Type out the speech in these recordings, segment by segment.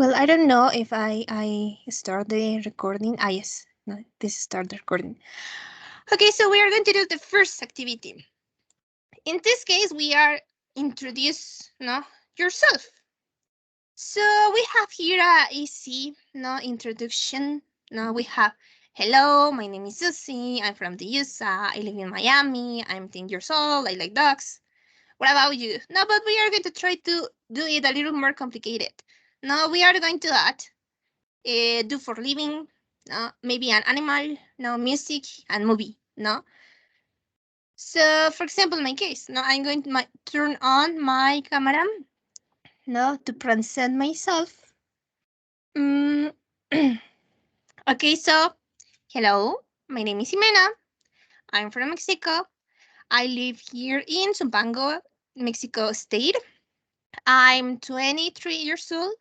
Well, I don't know if I start the recording. Ah, yes. No, this start the recording. Okay, so we are going to do the first activity. In this case, we are introduce yourself. So we have here a easy introduction. No, we have hello, my name is Susie. I'm from the USA. I live in Miami. I'm 10 years old. I like dogs. What about you? No, but we are going to try to do it a little more complicated. No, we are going to add do for living, no, maybe an animal, no, music and movie, no. So, for example, in my case, no, I'm going to turn on my camera, no, to present myself. Mm. Okay, so hello, my name is Ximena. I'm from Mexico. I live here in Zumpango, Mexico State. I'm 23 years old.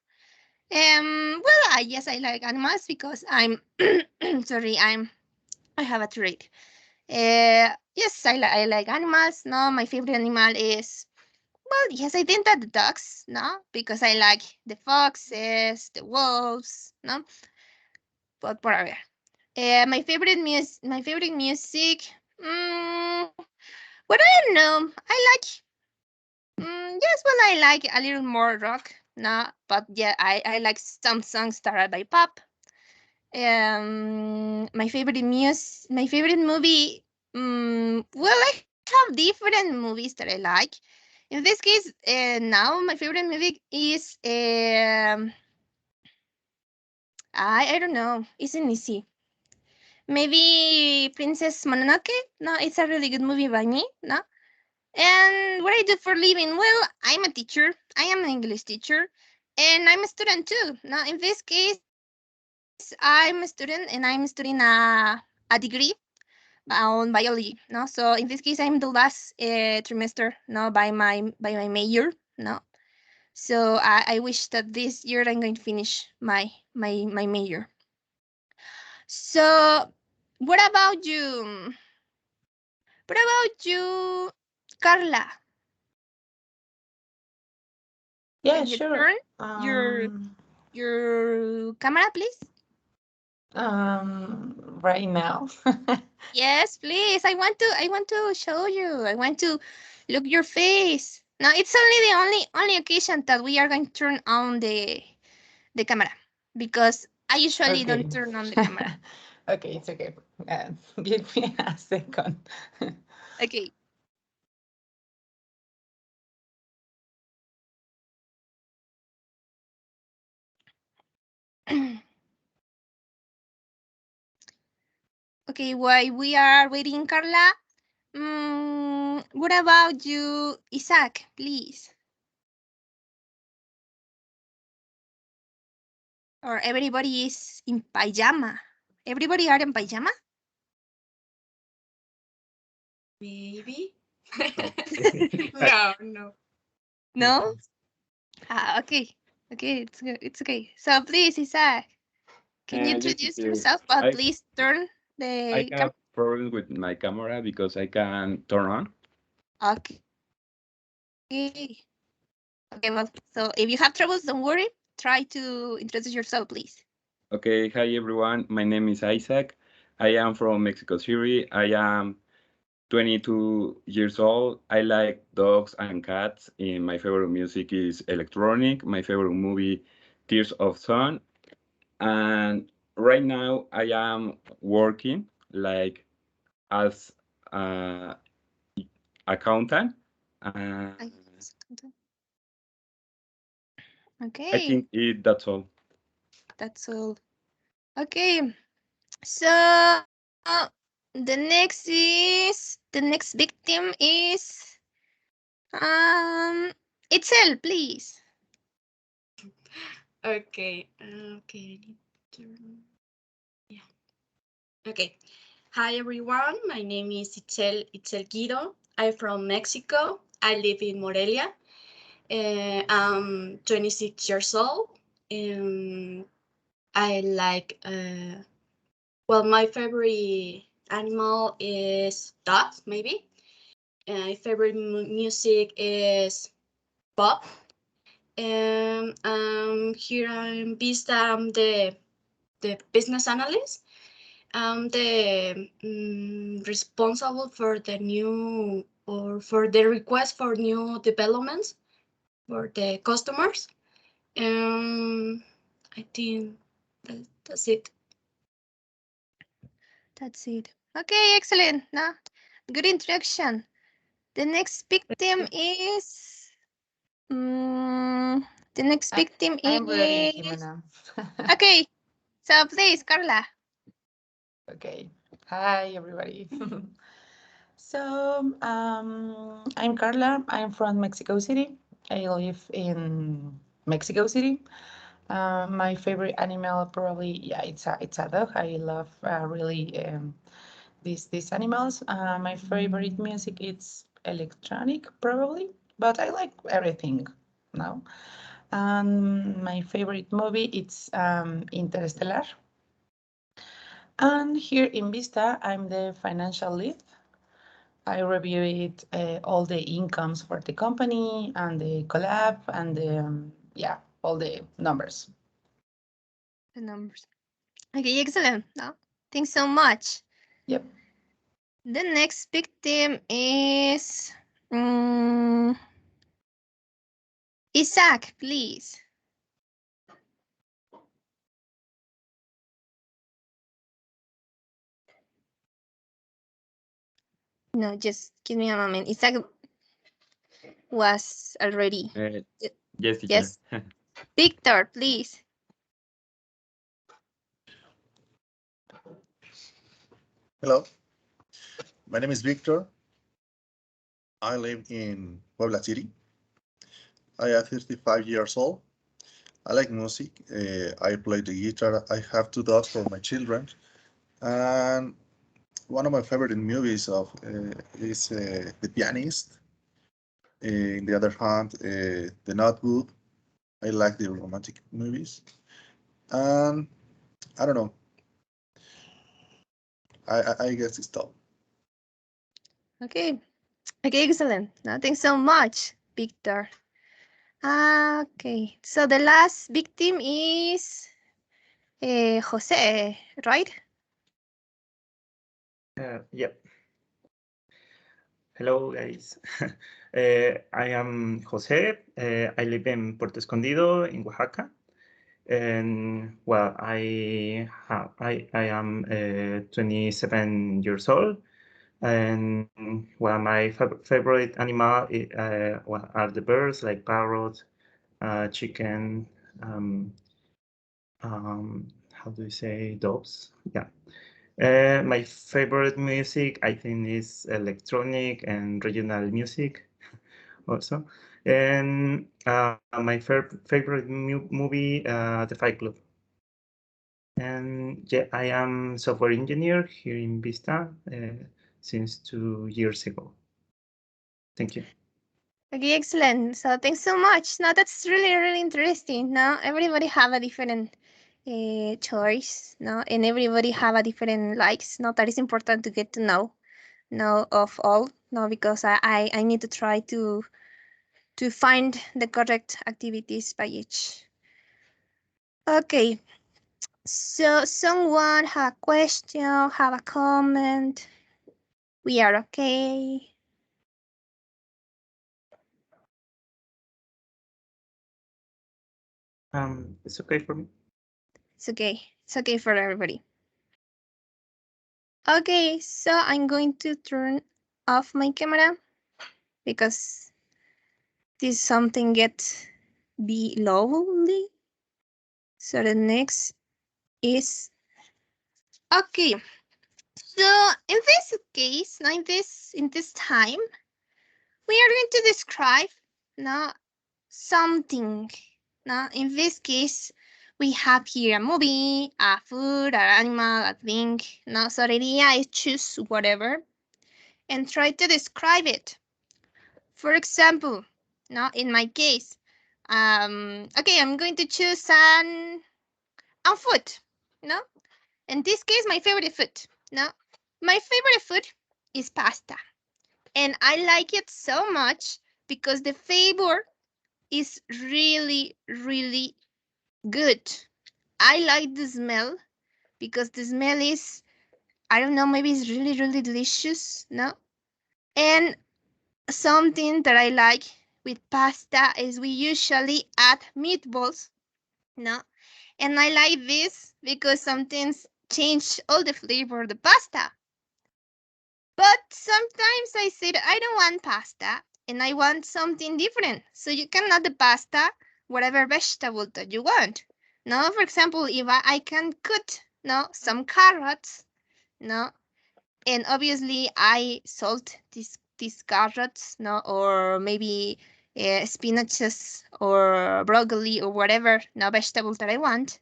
Well, yes, I like animals because I'm sorry, I have a trait. Yes, I like animals. No, my favorite animal is, well, yes, I think that the dogs. No, because I like the foxes, the wolves. No, but whatever. My favorite music. What I don't know. I like. Yes, well, I like a little more rock. No, but yeah, I like some songs that are by pop. My favorite movie. Well, I have different movies that I like. In this case, now my favorite movie is I don't know. Isn't easy. Maybe Princess Mononoke. No, it's a really good movie by me. No, and what I do for living? Well, I'm a teacher. I am an English teacher, and I'm a student too. Now, in this case, I'm a student and I'm studying a degree on biology. No, so in this case, I'm the last trimester. No, by my major. No, so I wish that this year I'm going to finish my major. So, what about you? What about you, Carla? Yeah, Can you sure. turn your your camera, please? Right now. Yes, please. I want to show you. I want to look your face. Now it's only the only occasion that we are going to turn on the camera because I usually Okay. don't turn on the camera. Okay, it's okay. Give me a second. Okay. Okay, while we are waiting, Carla, what about you, Isaac, please? Or everybody is in pajama. Everybody are in pajama? Maybe. No, no. No? Ah, okay. Okay, it's good. It's okay. So please, Isaac, can you Yes, introduce teacher. yourself? But I please turn I the have problems with my camera because I can turn on. Okay. Okay, well, so if you have troubles, don't worry. Try to introduce yourself, please. Okay, hi everyone. My name is Isaac. I am from Mexico City. I am 22 years old. I like dogs and cats. And my favorite music is electronic. My favorite movie, Tears of Sun. And right now I am working like as a accountant. Uh, I- I Okay, think that's all. that's all. Okay, so the next victim is um Itzel, please. Okay. Okay. I need to. Yeah. Okay. Hi everyone. My name is Itzel Guido. I'm from Mexico. I live in Morelia. I'm 26 years old. Um, I like. Well, my favorite animal is dogs. Maybe. My favorite music is pop. Here in Vista, I'm the business analyst. I'm the responsible for the new or for the request for new developments for the customers. I think that's it. That's it. Okay, excellent. No, good introduction. The next victim is. The next I, victim I'm ready, is. Ximena. Okay, so please, Carla. Okay. Hi, everybody. So, I'm Carla. I'm from Mexico City. I live in Mexico City. My favorite animal probably, yeah, it's a dog. I love really these animals. My favorite music it's electronic probably, but I like everything now. My favorite movie it's Interstellar. And here in Vista, I'm the financial lead. I review it, all the incomes for the company and the collab and yeah, all the numbers. The numbers. Okay, excellent. No, thanks so much. Yep. The next victim is. mm, Isaac, please. No, just give me a moment. Isaac was already. Yes, teacher. Yes. Victor, please. Hello, my name is Victor. I live in Puebla City. I am 35 years old. I like music. I play the guitar. I have two dogs for my children. And one of my favorite movies is The Pianist. In the other hand, The Notebook. I like the romantic movies. And I don't know. I guess it's top. Okay. Okay, excellent. No, thanks so much, Victor. Okay, so the last victim is Jose, right? Yep. Hello, guys. I am Jose. I live in Puerto Escondido in Oaxaca. And well, I am 27 years old. And well, my favorite animal well, are the birds like parrot, chicken, how do you say, doves? Yeah. My favorite music, I think, is electronic and regional music also. And my favorite movie, The Fight Club. And yeah, I am software engineer here in Vista since 2 years ago. Thank you. Okay, excellent. So thanks so much. Now that's really, really interesting. Now everybody have a different choice, no, and everybody have a different likes. No, that is important to get to know of all. No, because I need to try to find the correct activities by each. Okay, so someone have a question, have a comment. We are okay. It's okay for me. It's okay. It's okay for everybody. Okay, so I'm going to turn off my camera because this something get be lonely. So the next is okay. So in this case, now in this time, we are going to describe now something. Now in this case, we have here a movie, a food, an animal, a thing. Now so the idea is choose whatever and try to describe it. For example, now in my case, okay, I'm going to choose an food. No, in this case, my favorite food. No, my favorite food is pasta, and I like it so much because the flavor is really, really good. I like the smell because the smell is, I don't know, maybe it's really, really delicious, no? And something that I like with pasta is we usually add meatballs, no? And I like this because sometimes change all the flavor of the pasta. But sometimes I said I don't want pasta and I want something different. So you can add the pasta, whatever vegetable that you want. No, for example, if I can cut no some carrots, no, and obviously I salt these carrots, no, or maybe spinaches or broccoli or whatever no vegetable that I want,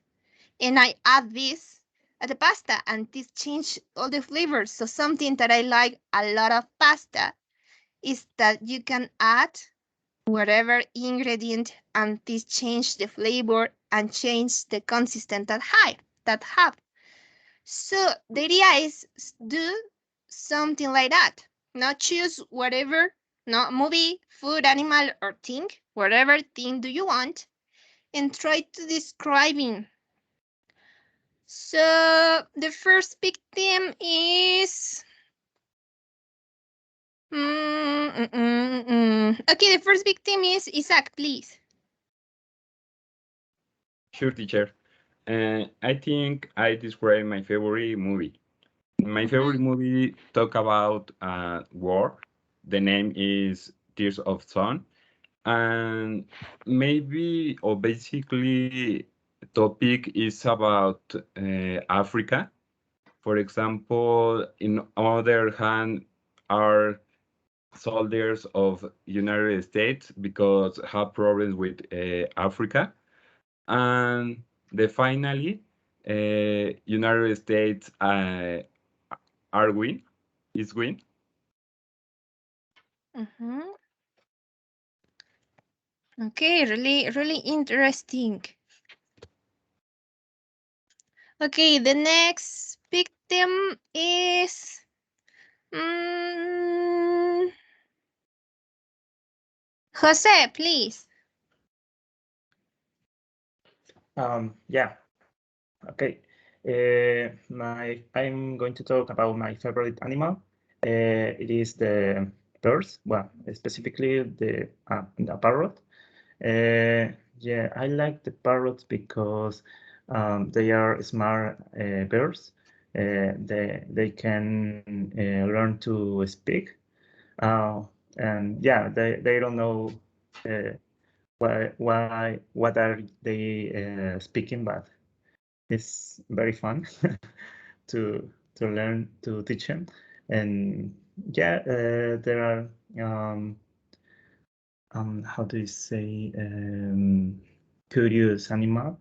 and I add this at the pasta, and this change all the flavors. So something that I like a lot of pasta is that you can add whatever ingredient, and this change the flavor and change the consistency that have. So the idea is do something like that. Not choose whatever, not movie, food, animal, or thing, whatever thing do you want, and try to describing. So the first victim is. Okay, the first victim is Isaac, please. Sure, teacher. I think I described my favorite movie. My favorite movie talk about war. The name is Tears of Sun, and maybe or basically topic is about Africa. For example, in other hand, are soldiers of United States because have problems with Africa, and the finally United States are win is win. Mm-hmm. Okay, really, really interesting. Okay, the next victim is mm, Jose, please. Yeah. Okay. I'm going to talk about my favorite animal. It is the birds. Well, specifically the parrot. Yeah, I like the parrots because they are smart birds. They can learn to speak. Uh, and yeah, they don't know uh, what are they speaking, but it's very fun to learn to teach them. And yeah, there are how do you say curious animal.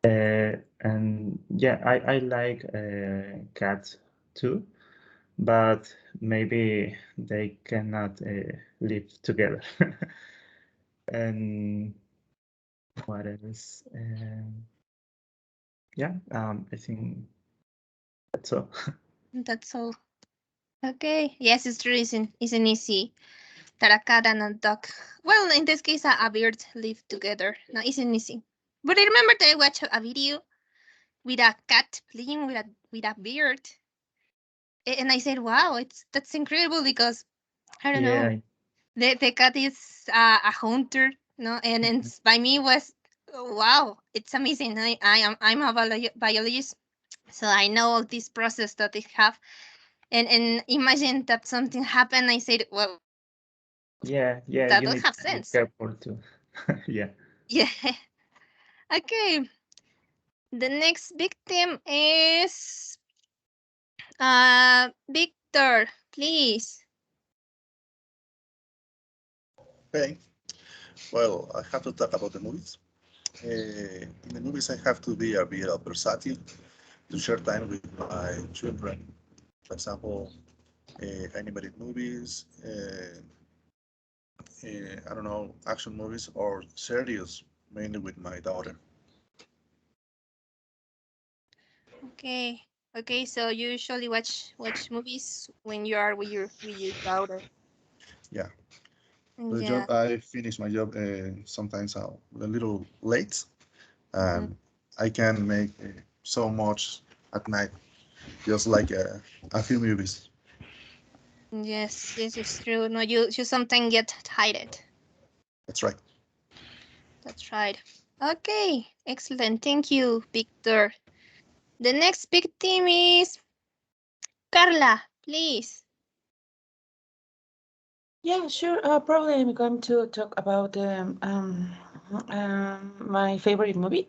And yeah, I like cats too, but maybe they cannot live together. And what else? Yeah, I think that's all. That's all. Okay. Yes, it's true. Isn't easy that a cat and a dog. Well, in this case, a bird live together. No, isn't easy. But I remember that I watched a video with a cat playing with a bird, and I said, "Wow, that's incredible!" Because I don't know, Yeah, the cat is a hunter, no, and by me was wow, it's amazing. I'm a biologist, so I know all this process that they have, and imagine that something happened. I said, well, yeah, yeah. that You don't need have to be sense. careful too. Yeah. Yeah. Okay. The next victim is Victor, please. Okay. Well, I have to talk about the movies. In the movies, I have to be a bit versatile to share time with my children. For example, animated movies, I don't know, action movies or series, mainly with my daughter. Okay. Okay, so you usually watch movies when you are with your daughter. Yeah. The Yeah. job I finish my job sometimes a little late, Mhm. and I can make so much at night, just like a few movies. Yes, yes, it's true. No, you sometimes get tired. That's right. That's right. Okay, excellent. Thank you, Victor. The next big team is Carla, please. Yeah, sure. Probably I'm going to talk about my favorite movie.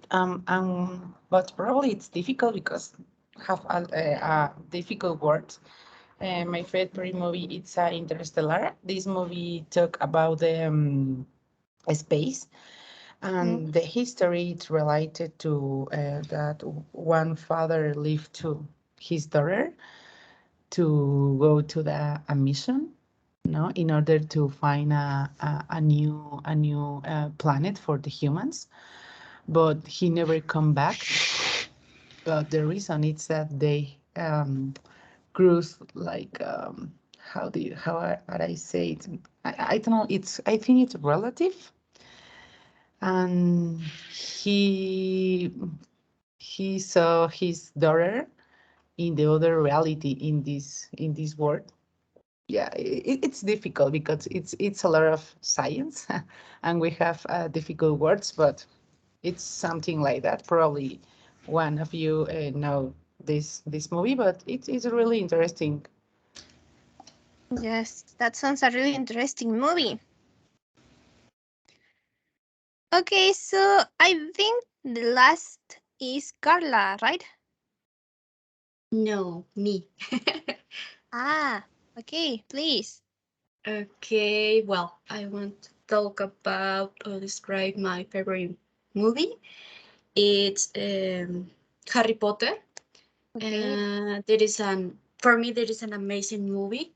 But probably it's difficult because have a difficult words. My favorite movie it's Interstellar. This movie talk about the space Mm, and the history. It's related to that one father lived to his daughter to go to the a mission, no, in order to find a new planet for the humans. But he never come back. But the reason is that they cruise like how I say it. I don't know. I think it's relative, and he saw his daughter in the other reality in this world. Yeah, it's difficult because it's a lot of science and we have difficult words, but it's something like that. Probably one of you know this movie, but it's really interesting. yes, that sounds a really interesting movie. Okay, so I think the last is Carla, right? No, me. Ah, okay, please. Okay, well, I want to talk about or describe my favorite movie. It's Harry Potter. Okay, There is an for me there is an amazing movie,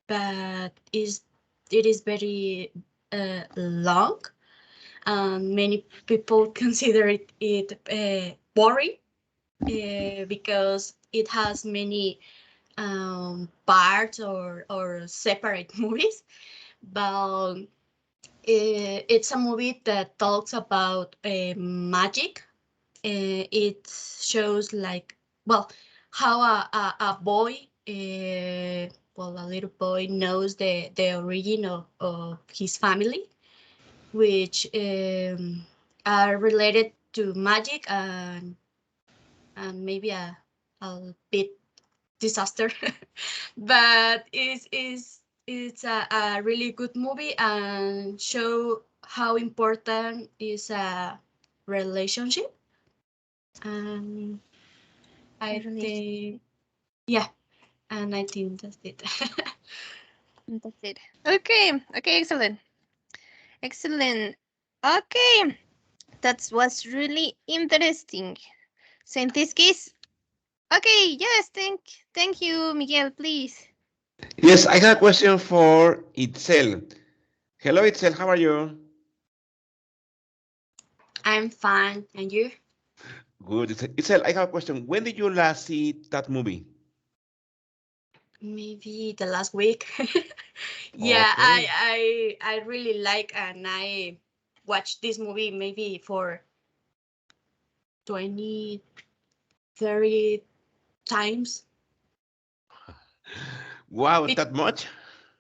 but it is very long, and many people consider it boring because it has many parts or separate movies. But it's a movie that talks about magic. It shows like, well, how a boy, well, a little boy knows the origin of his family, which are related to magic and maybe a bit disaster. But it's a really good movie and show how important is a relationship. And I think, relationship. yeah, and I think that's it. That's it. Okay, okay, excellent, excellent. Okay, that was really interesting. So in this case, okay, yes, thank you, Miguel, please. Yes, I have a question for Itzel. Hello, Itzel. How are you? I'm fine, and you? Good. Itzel, I have a question. When did you last see that movie? Maybe the last week. Yeah, Okay. I really like and I watched this movie maybe for 20, 30 times. Wow, Be- that much?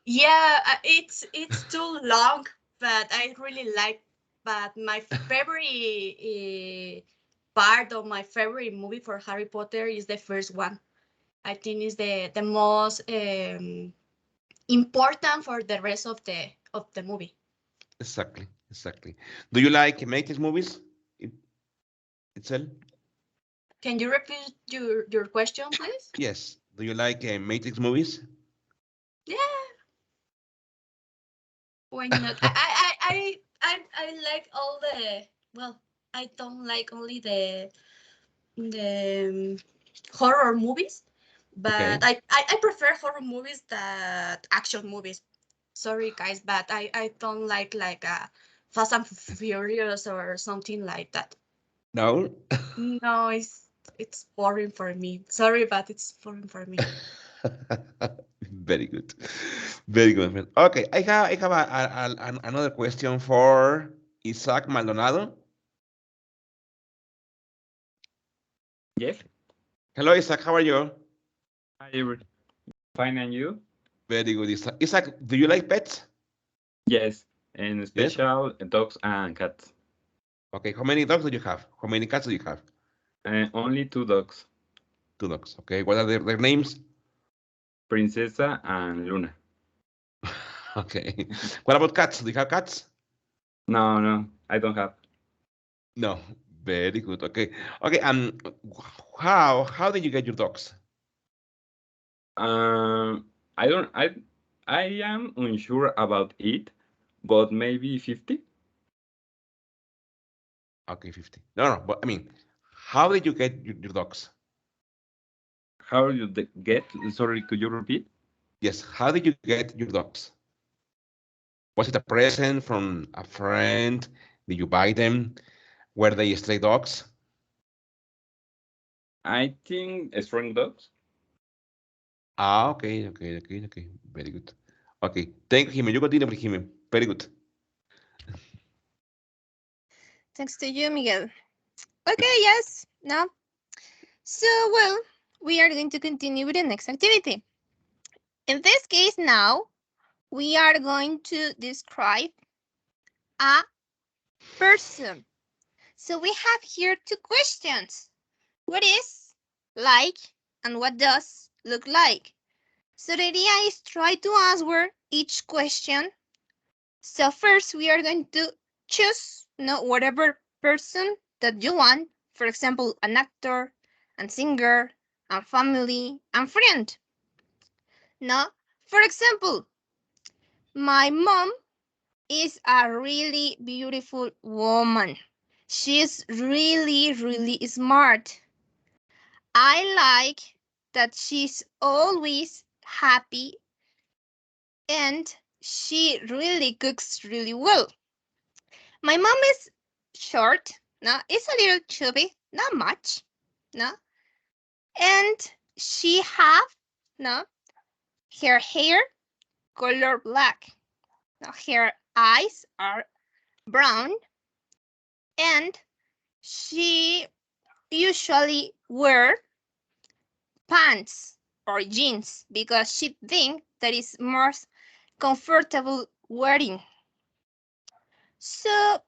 yeah, it's too long, but I really like. But my favorite part of my favorite movie for Harry Potter is the first one. I think is the most important for the rest of the movie. Exactly, exactly. Do you like Matrix movies, Itzel? Can you repeat your question, please? Yes. Do you like Matrix movies? Yeah, why not? I like all the, well, I don't like only the horror movies, but Okay. I prefer horror movies than action movies. Sorry guys, but I don't like Fast and Furious or something like that. No? No, it's boring for me. Sorry, but it's boring for me. Very good. Very good. Okay, I have another question for Isaac Maldonado. Yes. Hello, Isaac. How are you? Hi, fine, and you? Very good, Isaac. Isaac, do you like pets? Yes, and Yes. special dogs and cats. Okay. How many dogs do you have? How many cats do you have? Only two dogs, Two dogs. Okay. What are their names? Princesa and Luna. Okay. What about cats? Do you have cats? No, no, I don't have. No. Very good. Okay. Okay. How did you get your dogs? I don't. I am unsure about it, but maybe 50. Okay, 50. No, no. But I mean, how did you get your dogs? How you get? Sorry, could you repeat? Yes. How did you get your dogs? Was it a present from a friend? Did you buy them? Were they stray dogs? I think strong dogs. Ah, okay, okay, okay, okay. Very good. Okay, thank you, Jimmy. You continue with Jimmy. Very good. Thanks to you, Miguel. Okay, yes. No. So, well, we are going to continue with the next activity. In this case, now we are going to describe a person. So, we have here two questions. What is like and what does look like? So, the idea is try to answer each question. So, first, we are going to choose whatever person that you want. For example, an actor, and singer, and family, and friend. No, for example, my mom is a really beautiful woman. She's really, really smart. I like that she's always happy and she really cooks really well. My mom is short, no, it's a little chubby, not much, no, and she have no her hair color black. Now her eyes are brown and she usually wear pants or jeans because she think that is more comfortable wearing. So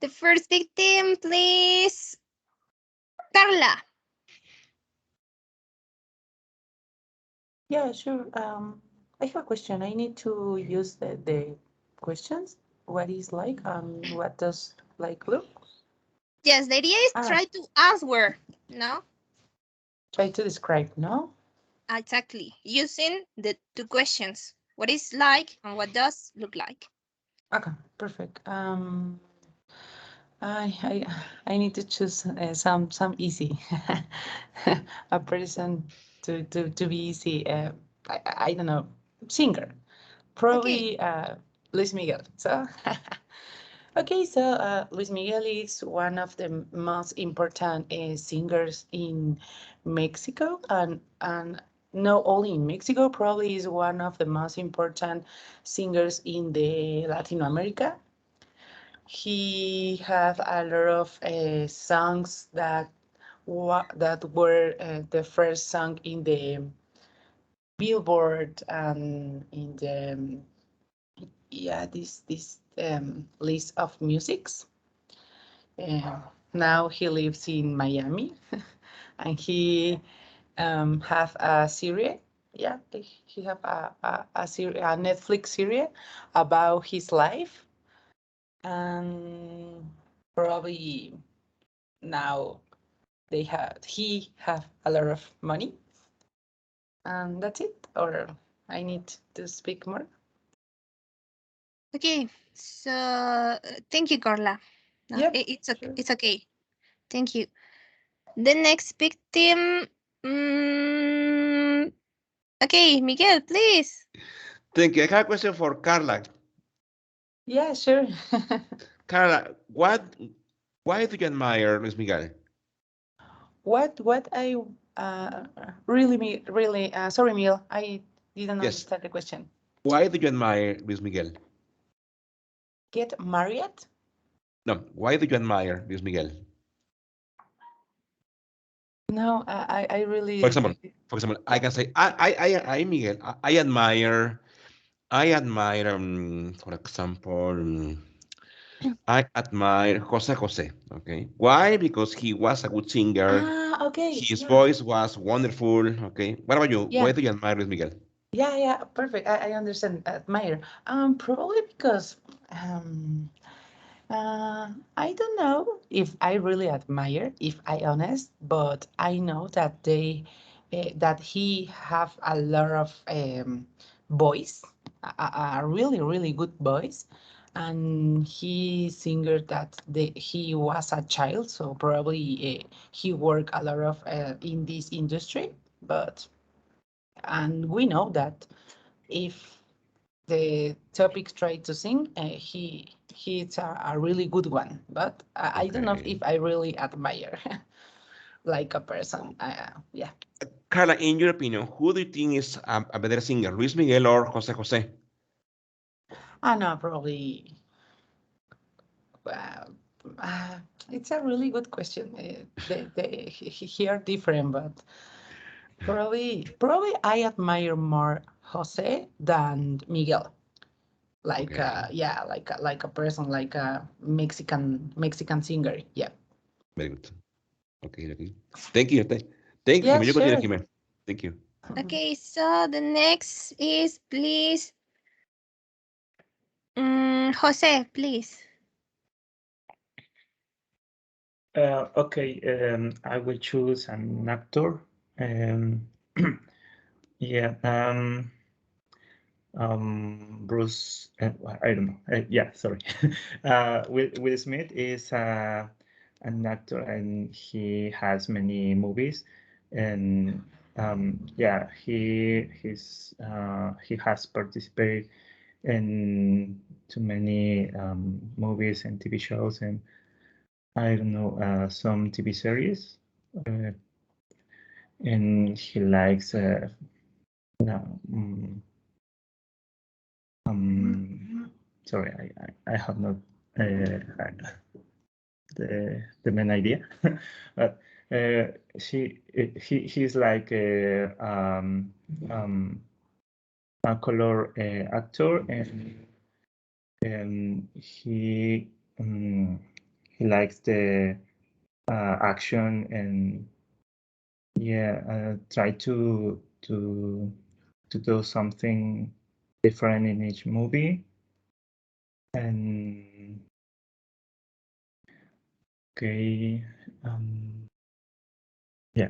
the first victim, please, Carla. Yeah, sure. I have a question. I need to use the questions. What is like what does like look? Yes, the idea is Ah, try to answer. No, try to describe, no? exactly. Using the two questions. What is like and what does look like. Okay, perfect. I I need to choose some easy. A person to be easy. I don't know, singer. Okay. Probably Luis Miguel. So okay, so Luis Miguel is one of the most important singers in Mexico, and not only in Mexico, probably is one of the most important singers in the Latin America. He have a lot of songs that were the first song in the Billboard and in the yeah this list of musics. Uh, Now he lives in Miami, and he have a series. Yeah, he have a Netflix series about his life, and probably now he have a lot of money, and that's it. Or I need to speak more. Okay. So thank you, Carla. No, Yep, it's okay. sure. It's okay. Thank you. The next victim. Mm, okay, Miguel, please. Thank you. I have a question for Carla. Yeah, sure. Carla, why do you admire Luis Miguel? What Really, sorry, Mil, I didn't Yes. understand the question. Why do you admire Luis Miguel? Get married? No, why do you admire Luis Miguel? No, I For really. example, I Yeah. can say I Miguel, I admire, for example, I admire Jose Jose. Okay, why? Because he was a good singer. Ah, okay. His Yeah. voice was wonderful. Okay, what about you? Yeah. Why do you admire Luis Miguel? Yeah, yeah, perfect. I understand. Admire. Probably because um, I don't know if I really admire, if I honest, but I know that that he have a lot of voice, a really really good voice, and he singer that he was a child, so probably he worked a lot of in this industry, but and we know that if the topic try to sing, he's a really good one. But I don't know Okay, if I really admire like a person. Yeah. Carla, in your opinion, who do you think is a better singer, Luis Miguel or Jose Jose? I know probably. Uh, uh, it's a really good question. He are different, but probably I admire more Jose than Miguel. Like Okay, yeah, like a person, like a Mexican singer. Yeah. very good. Okay, okay. Thank you. Thank you, Yeah, Jimmy. You continue, sure. Jimmy. Thank you. Okay, so the next is please, Jose, please. Okay, I will choose an actor. Um, yeah, Bruce. I don't know. Yeah, sorry. Will Smith is an actor, and he has many movies, and yeah, he has participated in too many movies and TV shows, and I don't know, some TV series, uh, and he likes no, sorry, I have not the main idea, but he's like a color actor, and he likes the action, and yeah, try to do something different in each movie. And okay, yeah,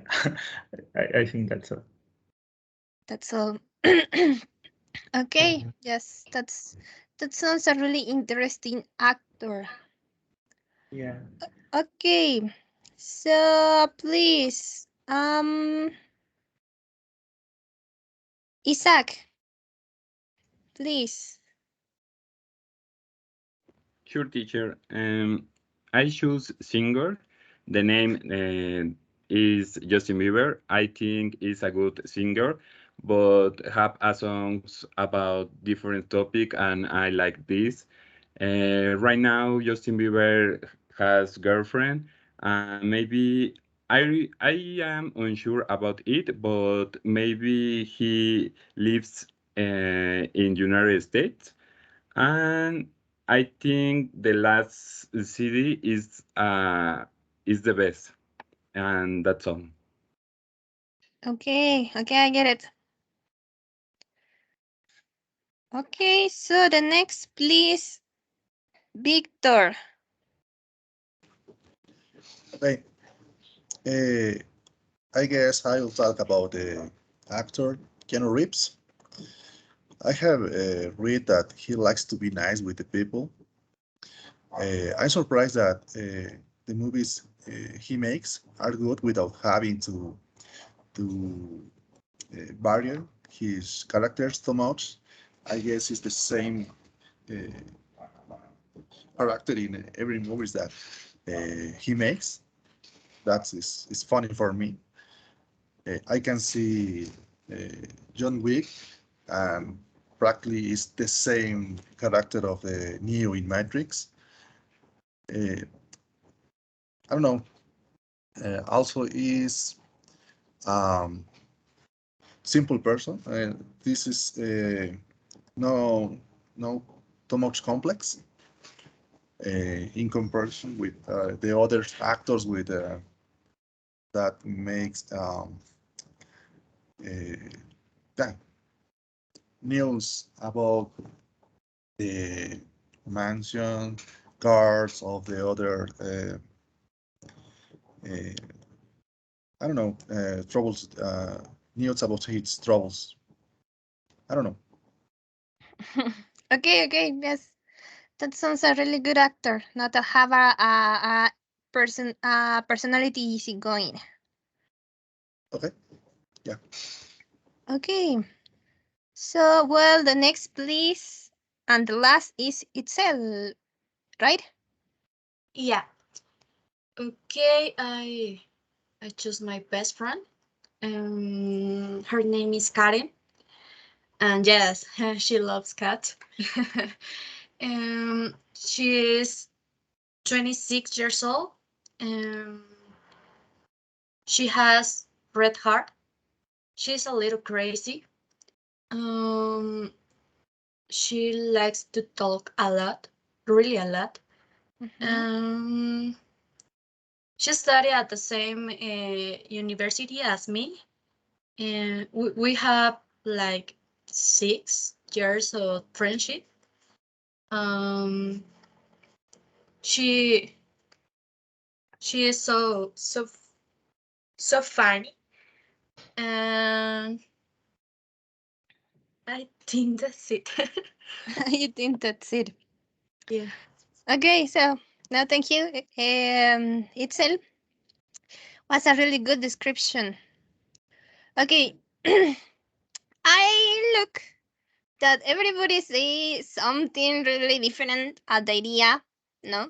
I think that's all. That's all. Okay, yes, that sounds a really interesting actor. Yeah. Okay, so please, Isaac, please. Sure, teacher. I choose singer. The name is Justin Bieber. I think he's a good singer, but have a songs about different topic, and I like this. Right now, Justin Bieber has girlfriend, and maybe I am unsure about it, but maybe he lives in United States, and I think the last CD is the best, and that's all. Okay, okay, I get it. Okay, so the next, please, Victor. Okay, uh, I guess I will talk about the actor Keanu Reeves. I have read that he likes to be nice with the people. I'm surprised that the movies he makes are good without having to barrier his characters too much. I guess it's the same character in every movies that he makes. That's is funny for me. I can see John Wick, and practically is the same character of Neo in Matrix. Uh, I don't know. Also is um, simple person. This is no no too much complex in comparison with the other actors with that makes that news about the mansion cars of the other uh, I don't know troubles news about his troubles. I don't know. Okay, okay, yes. That sounds a really good actor. Not to have a personality easygoing. Okay, yeah. Okay. So well the next please and the last is itself, right? Yeah. Okay, I choose my best friend. Her name is Karen, and yes, she loves cats. She is 26 years old. Um, she has red hair. She's a little crazy. Um, she likes to talk a lot, really a lot. Um, she studied at the same university as me, and we have like 6 years of friendship. Um, she she is so funny, and I think that's it. You think that's it? Yeah. Okay, so no, thank you. Itself was a really good description. Okay, I look that everybody says something really different at the idea. No,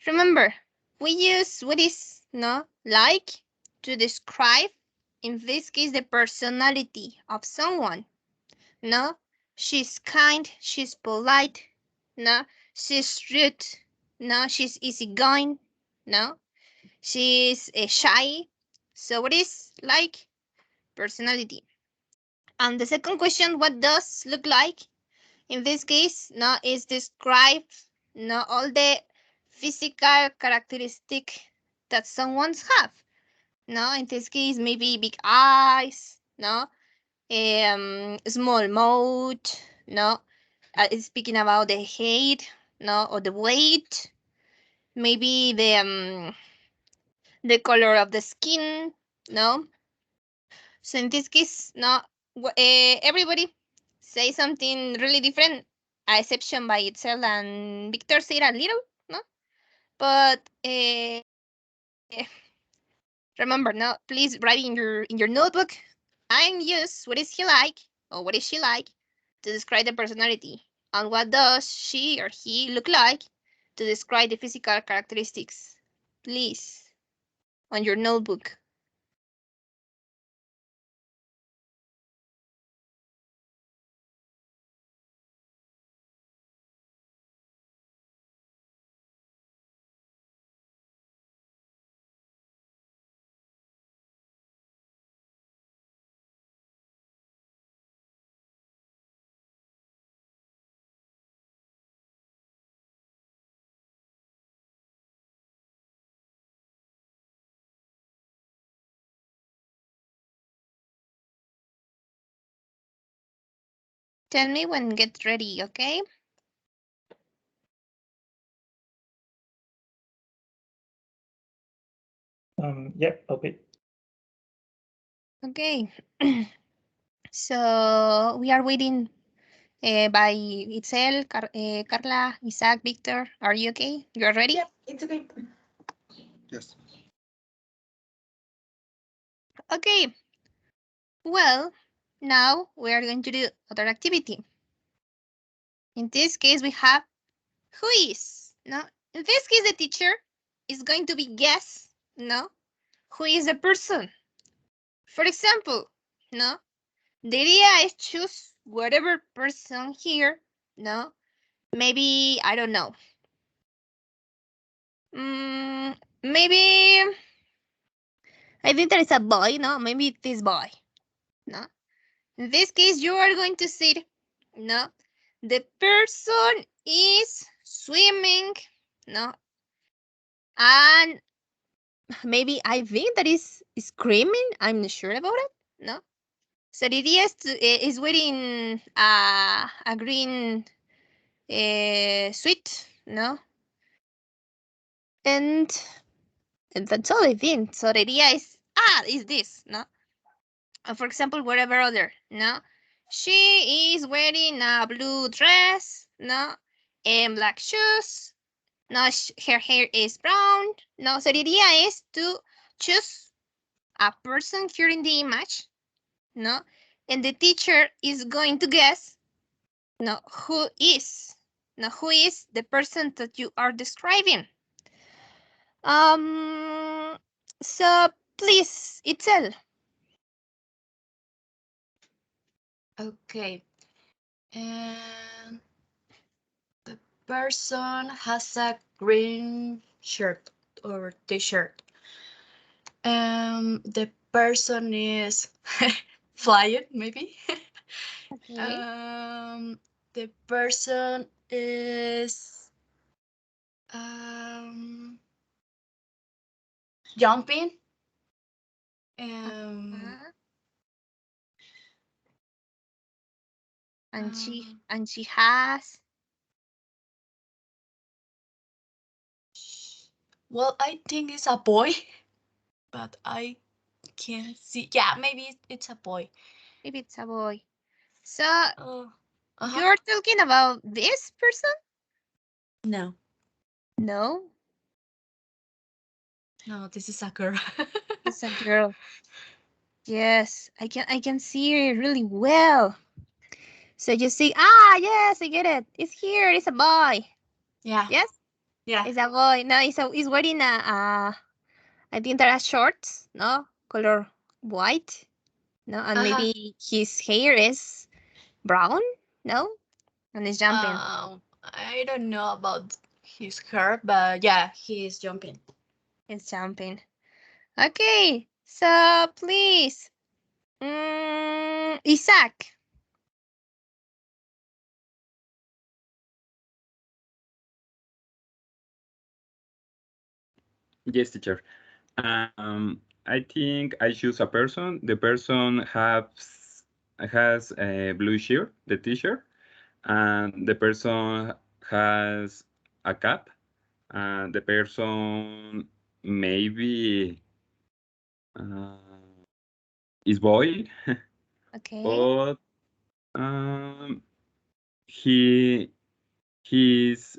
remember we use what is no like to describe, in this case, the personality of someone. No, she's kind, she's polite. No, she's rude. No, she's easygoing. No, she's shy. So what is like personality? And the second question, what does look like? In this case, no, is describe no all the physical characteristic that someone's have. No, in this case, maybe big eyes. No, small mouth. No, speaking about the height. No, or the weight. Maybe the color of the skin. No, so in this case, no, everybody say something really different, a exception by itself, and Victor said a little, no, but remember, no, please write in your notebook and use what is he like or what is she like to describe the personality, and what does she or he look like to describe the physical characteristics. Please, on your notebook. Tell me when get ready, okay? Yeah, okay. Okay. So we are waiting by Itzel, Carla, Isaac, Victor. Are you okay? You're ready? Yep, it's okay. Yes. Okay. Well, now we are going to do other activity. In this case, we have who is. No, in this case, the teacher is going to be guess. No, who is the person. For example, no, the idea is choose whatever person here, no, maybe I don't know. Maybe I think there is a boy, no, maybe this boy, no. In this case, you are going to say, no, the person is swimming, no, and maybe I think that is screaming. I'm not sure about it, no. So the idea is wearing a green suit, no, and that's all I think. So the idea is this, no. For example, whatever other, no, she is wearing a blue dress, no, and black shoes. No, her hair is brown. No, so the idea is to choose a person here in the image, no, and the teacher is going to guess, no, who is the person that you are describing. Um, so please, Itzel. Okay. And the person has a green shirt or t-shirt. The person is flying, maybe. Okay. The person is um jumping. Um, Uh, um, and she has well, I think it's a boy, but I can't see. Yeah, maybe it's a boy. maybe it's a boy. So Oh, uh-huh. you're talking about this person? No, No, no, this is a girl. it's a girl. Yes, I can see her really well. So you see, yes, I get it. It's here. It's a boy. Yeah, Yes, yeah. it's a boy. No, he's wearing I think there are shorts. No, color white. No, and Uh-huh. maybe his hair is brown. No, and he's jumping. I don't know about his hair, but yeah, he is jumping. He's jumping. Okay, so please, Isaac. Yes, teacher. I think I choose a person. The person has a blue shirt, the t-shirt, and the person has a cap, and the person maybe uh, is boy, Okay, but um, he he's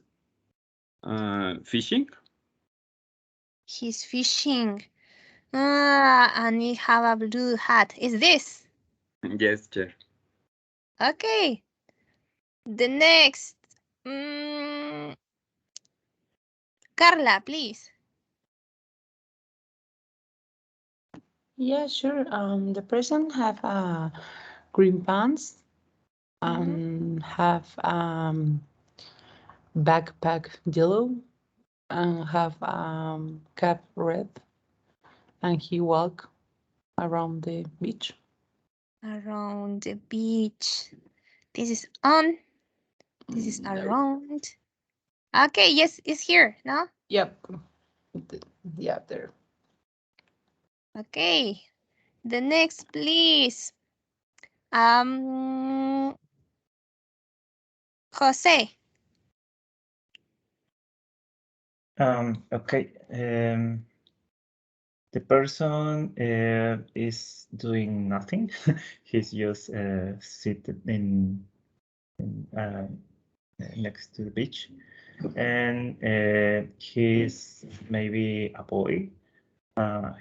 fishing. he's fishing. And he have a blue hat. Is this? Yes, teacher. Okay. The next. Mm, Carla, please. Yeah, sure. The person have green pants Mm, and have backpack yellow and have cap red and he walk around the beach. around the beach. This is on. This is No. around. Okay, yes, it's here. No? Yep. Yeah, there. Okay. The next, please. Um, Jose. Okay. The person is doing nothing. He's just seated in next to the beach, and he's maybe a boy.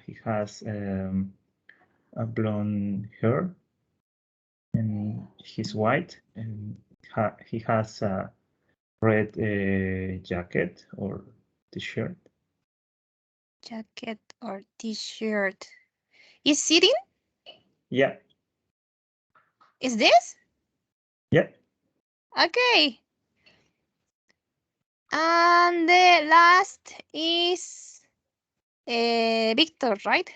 He has a blonde hair, and he's white, and he has a red jacket or t-shirt. Jacket or t-shirt. Is sitting? Yeah. Is this? Yeah. Okay. And the last is Victor, right?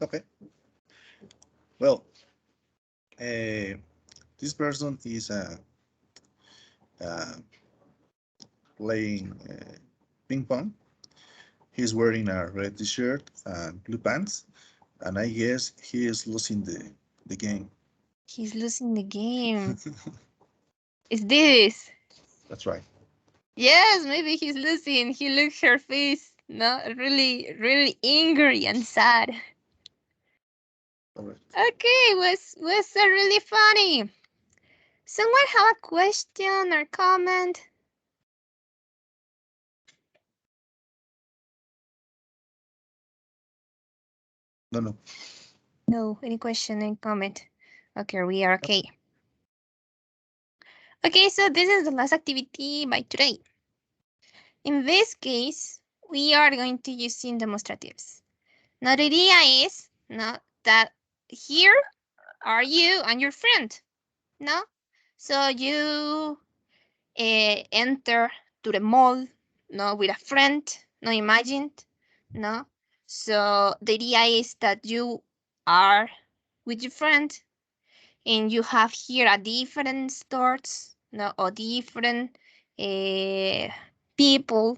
Okay. Well, this person is uh, playing ping pong. He's wearing a red t-shirt and blue pants, and I guess he is losing the game. He's losing the game. Is this? That's right. Yes, maybe he's losing. He looks her face, no, really, really angry and sad. Correct. Okay, was really funny. Someone have a question or comment? No. No, any question, any comment? Okay, we are okay. Okay, so this is the last activity by today. In this case, we are going to using demonstratives. Now the idea is no, that here are you and your friend. No? So you enter to the mall, no, with a friend, no, imagined, no. So the idea is that you are with your friend and you have here a different stores, no, or different people.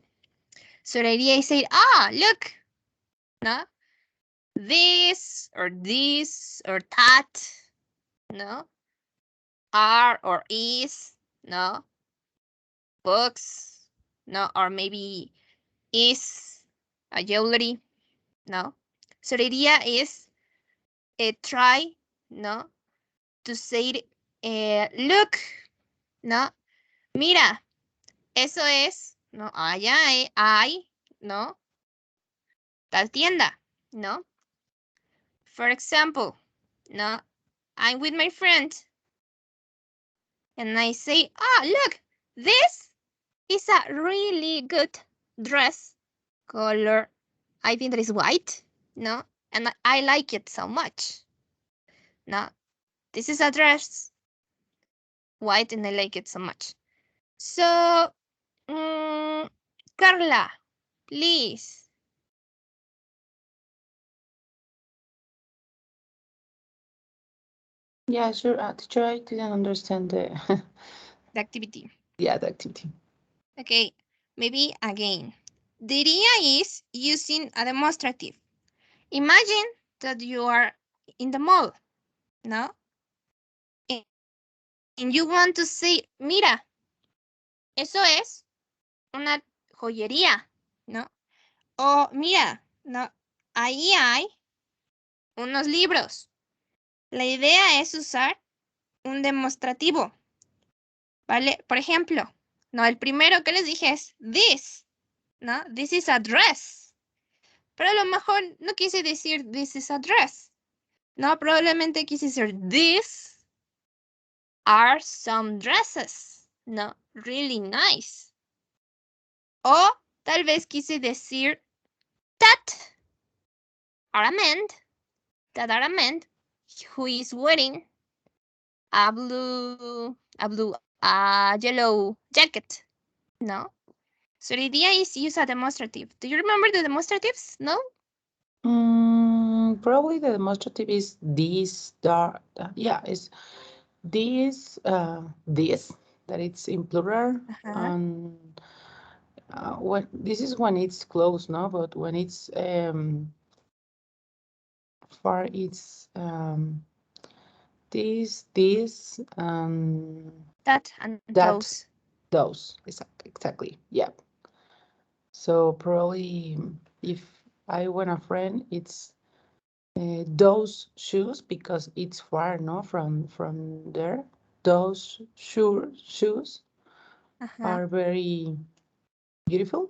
So the idea is say, look, no, this or that, no, are or is, no, books, no, or maybe is a jewelry, no. So the idea is try, no, to say, look, no, mira, eso es, no, allá hay, no, tal tienda, no. For example, no, I'm with my friend and I say, look, this is a really good dress color. I think that is white, no, and I like it so much. No, this is a dress white and I like it so much. So, Carla, please. Yeah, sure. Teacher, I didn't understand the The activity. yeah, the activity. Okay, maybe again. The idea is using a demonstrative. Imagine that you are in the mall, no? And you want to say, mira, eso es una joyería, ¿no? O mira, ¿no? Ahí hay unos libros. La idea es usar un demostrativo, ¿vale? Por ejemplo, no, el primero que les dije es this, ¿no? This is a dress. Pero a lo mejor no quise decir this is a dress. No, probablemente quise decir these are some dresses. No, really nice. O tal vez quise decir that are a man, who is wearing a yellow jacket. No. So the idea is use a demonstrative. Do you remember the demonstratives? No? Probably the demonstrative is this, yeah, is this, that it's in plural. And when this is when it's close, no? But when it's far, it's this, That and that, those. Exactly. Yeah. So probably if I want a friend, it's those shoes because it's far, no, from there. Those shoes are very beautiful,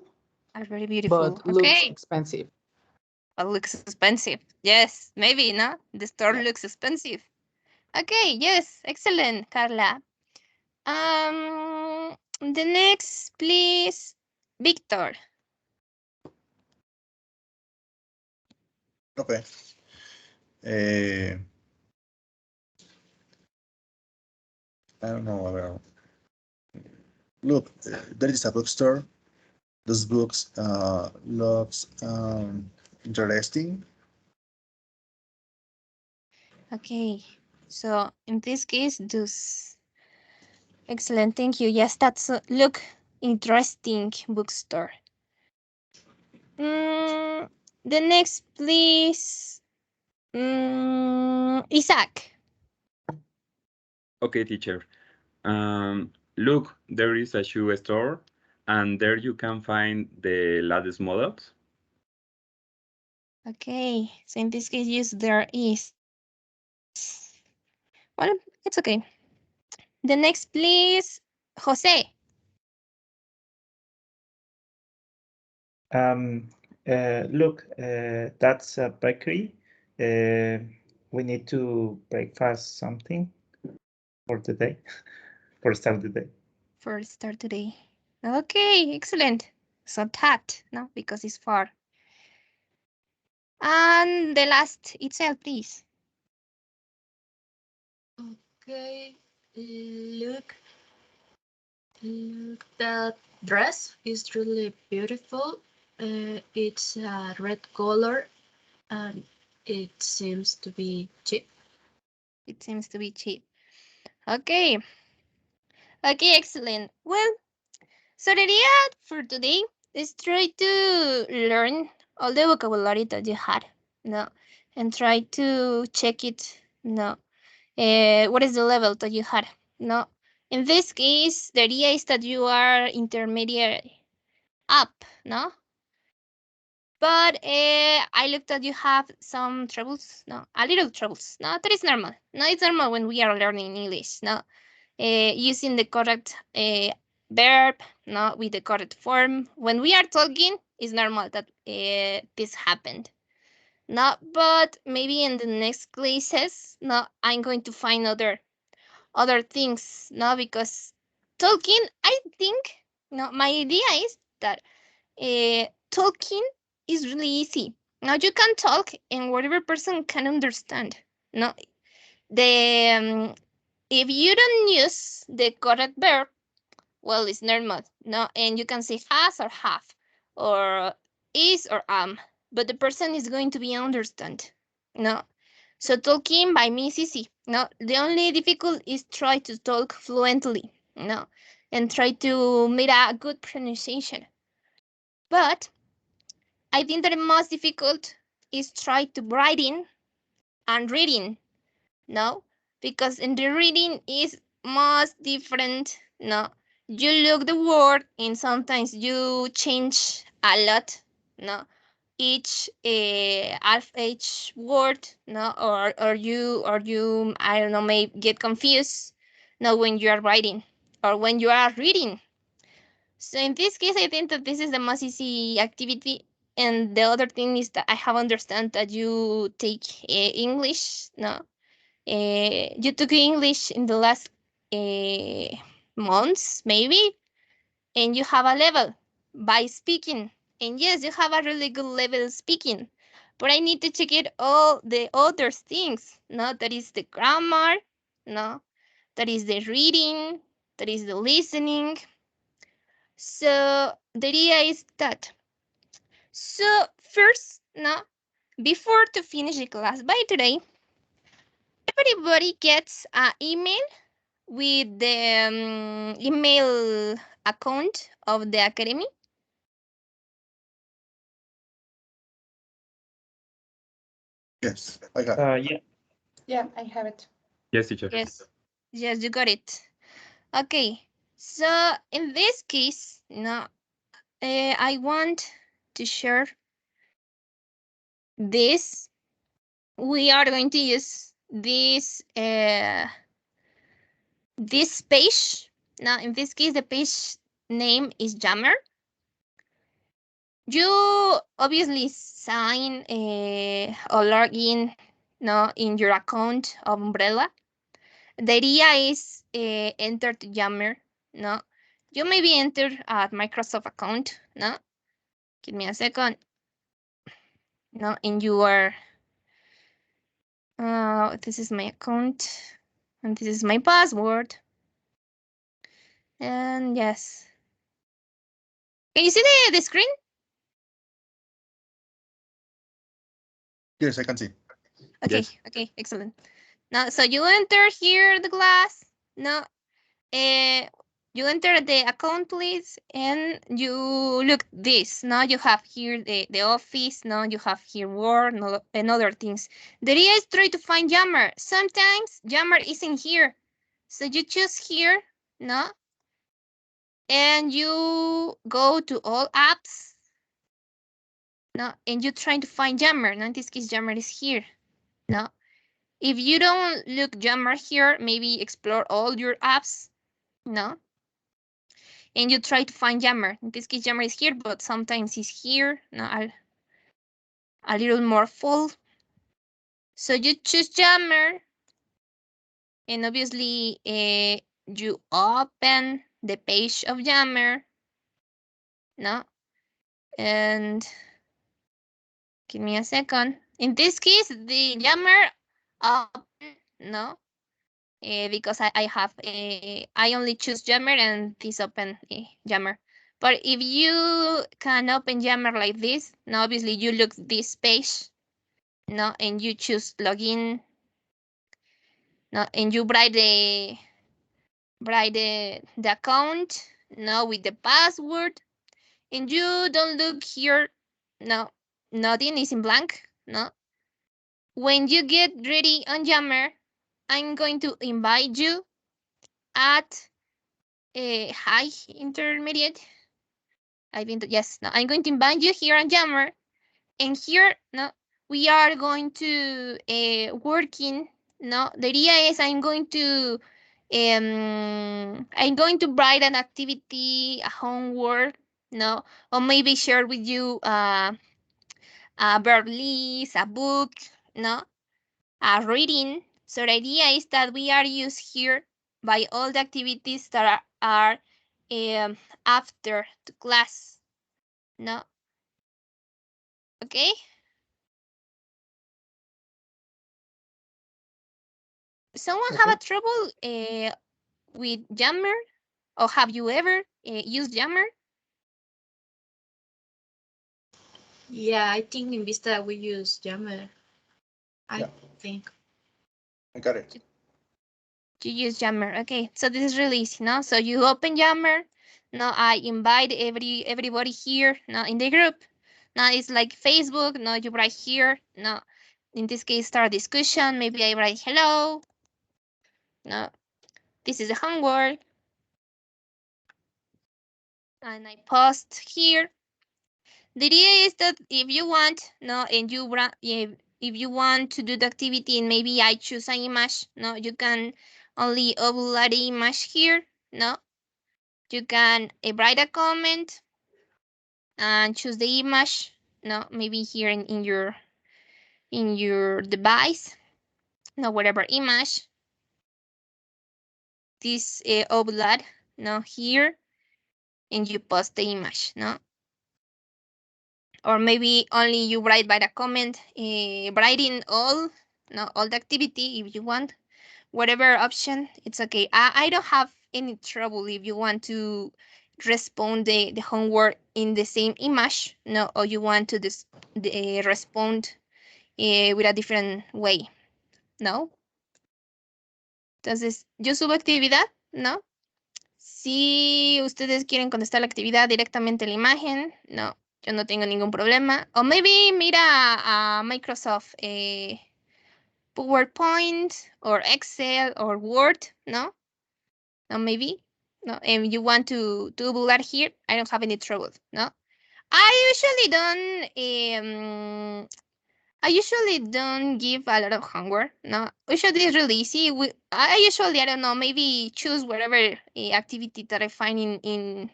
Are very beautiful. but looks Okay. expensive. But looks expensive. Yes, maybe, no? The store Yeah. looks expensive. Okay, yes, excellent, Carla. The next, please, Victor. Okay. Uh, I don't know. Look, there is a bookstore. Those books looks interesting. Okay. So in this case, those excellent. Thank you. Yes, that's look interesting bookstore. Mm, the next, please. Isaac. Okay, teacher. Look, there is a shoe store, and there you can find the latest models. Okay. So in this case, yes, there is. Well, it's okay. The next, please. Jose. Um, Look, that's a bakery. Uh, we need to breakfast something for the day, for start the day. For start today. Okay, excellent. So that, no, because it's far. And the last itself, please. Okay, look, look, that dress is really beautiful. It's a red color and it seems to be cheap. It seems to be cheap. Okay. Okay, excellent. Well, so the idea for today is try to learn all the vocabulary that you had, no, and try to check it, no. What is the level that you had, no? In this case, the idea is that you are intermediate up, no? But I looked at you have some troubles, no, a little troubles. No, that is normal. No, it's normal when we are learning English. No, using the correct verb, no, with the correct form. When we are talking, it's normal that this happened. No, but maybe in the next classes, no, I'm going to find other things. No, because talking, I think, no, my idea is that talking is really easy. Now you can talk and whatever person can understand. No, the if you don't use the correct verb, well, it's normal. No, and you can say has or have, or is or am, but the person is going to be understand. No, so talking by me is easy. No, the only difficult is try to talk fluently. No, and try to make a good pronunciation. But I think that the most difficult is try to writing and reading. No, because in the reading is most different. No, you look the word and sometimes you change a lot. No, each word. No, or you I don't know, may get confused. No, when you are writing or when you are reading. So in this case, I think that this is the most easy activity. And the other thing is that I have understand that you take English. No, you took English in the last months, maybe, and you have a level by speaking. And yes, you have a really good level speaking. But I need to check it all the other things. No, that is the grammar. No, that is the reading. That is the listening. So the idea is that. So first, no, before to finish the class by today, everybody gets an email with the email account of the academy. Yes, I got it. Yeah. Yeah, I have it. Yes, teacher. Yes, yes, you got it. Okay, so in this case, no, I want to share this. We are going to use this page. Now, in this case, the page name is Jammer. You obviously sign or log in, no, in your account of Umbrella. The idea is enter to Jammer. No, you maybe enter at Microsoft account. No, give me a second. No, in your This is my account, and this is my password. And yes, can you see the screen? Yes, I can see. Okay, Yes. okay, excellent. Now, so you enter here the glass. Now, uh, you enter the account, please, and you look this. Now you have here the office. Now you have here Word and other things. The idea is try to find Jammer. Sometimes Jammer isn't here, so you choose here. No, and you go to all apps. No, and you try to find Jammer. Now in this case, Jammer is here. No, if you don't look Jammer here, maybe explore all your apps. No, and you try to find Jammer. In this case, Jammer is here, but sometimes it's here. No, a little more full. So you choose Jammer, and obviously you open the page of Jammer. No, and give me a second. In this case, the Jammer open. No, because I have I only choose Jammer and this open Jammer. But if you can open Jammer like this, now obviously you look this page, no, and you choose login, no, and you write the account, no, with the password, and you don't look here, no, nothing is in blank, no. When you get ready on Jammer, I'm going to invite you at a high intermediate. I think that yes. Now I'm going to invite you here on Jammer, and here no, we are going to working. No, the idea is I'm going to write an activity, a homework, no, or maybe share with you a verb list, a book, no, a reading. So the idea is that we are used here by all the activities that are after the class. No, okay. Someone have Okay. a trouble with Jammer, or have you ever used Jammer? Yeah, I think in Vista we use Yammer. I Yeah. think. I got it. You use Jammer. Okay, so this is really easy, no? So you open Jammer. Now I invite everybody here. Now in the group. Now it's like Facebook. Now you write here. Now in this case, start discussion. Maybe I write hello. No, this is the homework, and I post here. The idea is that if you want, no, and if you want to do the activity, and maybe I choose an image, no, you can only upload the image here, no, you can write a comment and choose the image, no, maybe here in your device, no, whatever image, this upload, no, here, and you post the image, no, or maybe only you write by the comment, writing all, no, all the activity if you want, whatever option, it's okay. I don't have any trouble if you want to respond the homework in the same image, no, or you want to respond with a different way, no. Entonces, yo subo actividad, ¿no? Si ustedes quieren contestar la actividad directamente en la imagen, no, yo no tengo ningún problema. O maybe mira a Microsoft PowerPoint or Excel or Word, no? No, maybe, no. And you want to upload here, I don't have any trouble, no? I usually don't I usually don't give a lot of homework. No, usually it's really easy. I usually, I don't know, maybe choose whatever activity that I find in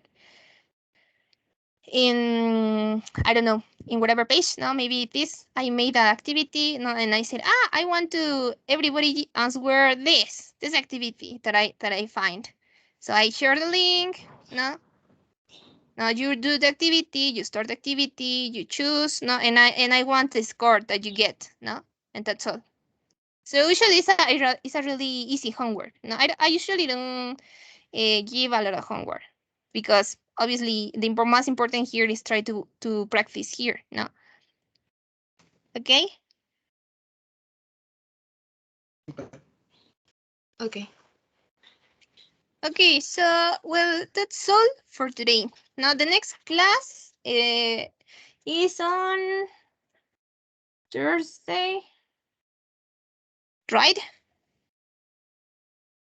I don't know, in whatever page. No, maybe this I made an activity. No, and I said, I want to everybody answer this activity that I find. So I share the link. No, now you do the activity, you start the activity, you choose. No, and I want the score that you get. No, and that's all. So usually it's a really easy homework. No, I usually don't give a lot of homework because obviously the most important here is try to practice here. No, okay. Okay. Okay, so well, that's all for today. Now the next class is on Thursday, right?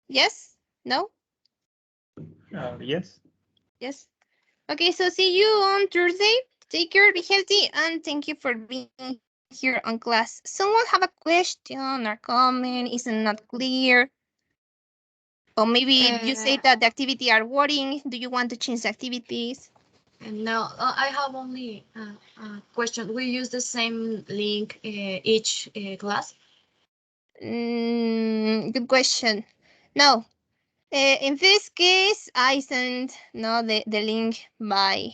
Yes? No? Yes. Yes. Okay, so see you on Thursday. Take care, be healthy, and thank you for being here on class. Someone have a question or comment? Isn't not clear? Or maybe you say that the activity are boring. Do you want to change the activities? And now I have only a question. We use the same link each class. Good question. No. In this case, I send no the link by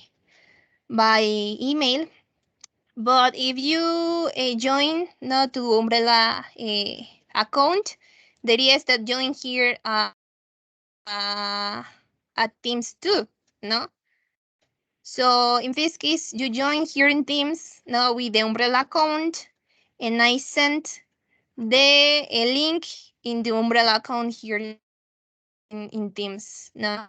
email. But if you join no to Umbrella account, there is that join here at Teams too, no? So in this case, you join here in Teams no with the Umbrella account, and I sent the link in the Umbrella account here in Teams, no?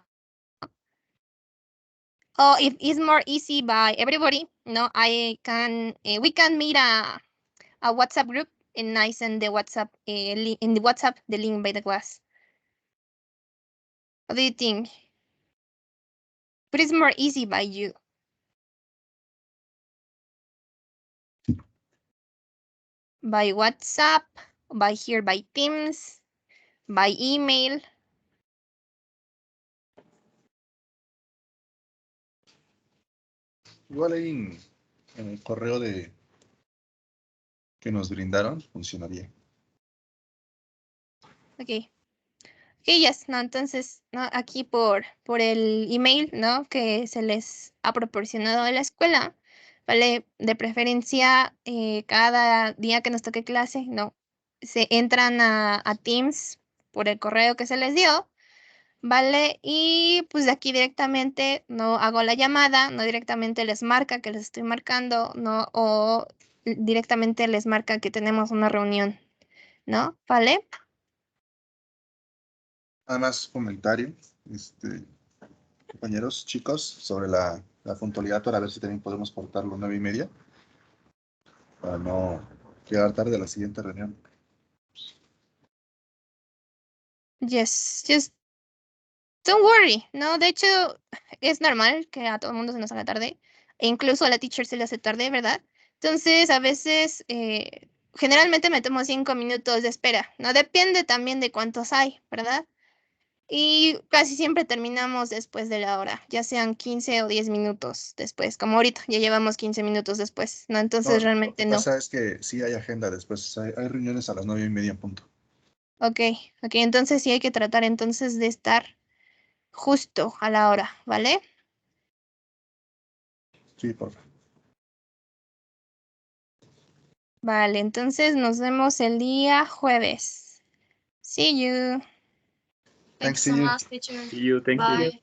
Oh, if it's more easy by everybody, no, I can we can meet a WhatsApp group, and I send the WhatsApp in the WhatsApp the link by the class. What do you think? But it's more easy by you. By WhatsApp, by here by Teams, by email. Igual ahí en el correo que nos brindaron funcionaría. Ok. Ok, yes, no, entonces, no, aquí por el email, ¿no? Que se les ha proporcionado de la escuela, ¿vale? De preferencia, cada día que nos toque clase, ¿no? Se entran a Teams por el correo que se les dio, ¿vale? Y pues de aquí directamente no hago la llamada, no directamente les marca que les estoy marcando, ¿no? O directamente les marca que tenemos una reunión, ¿no? ¿Vale? Además, comentario, compañeros, chicos, sobre la puntualidad para ver si también podemos portarlo 9:30 para no llegar tarde a la siguiente reunión. Yes, just don't worry. No, de hecho, es normal que a todo el mundo se nos haga tarde. E incluso a la teacher se le hace tarde, ¿verdad? Entonces, a veces, generalmente me tomo 5 minutos de espera. No depende también de cuántos hay, ¿verdad? Y casi siempre terminamos después de la hora, ya sean 15 o 10 minutos después, como ahorita, ya llevamos 15 minutos después, ¿no? No, Entonces, lo realmente que no. pasa es que sí hay agenda después, hay reuniones a las 9:30 en punto. Ok, ok, entonces sí hay que tratar entonces de estar justo a la hora, ¿vale? Sí, por favor. Vale, entonces nos vemos el día jueves. See you. Thank you Thanks to so you. much, teacher. See you. Thank you. Bye.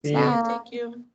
See you. Bye. Thank you.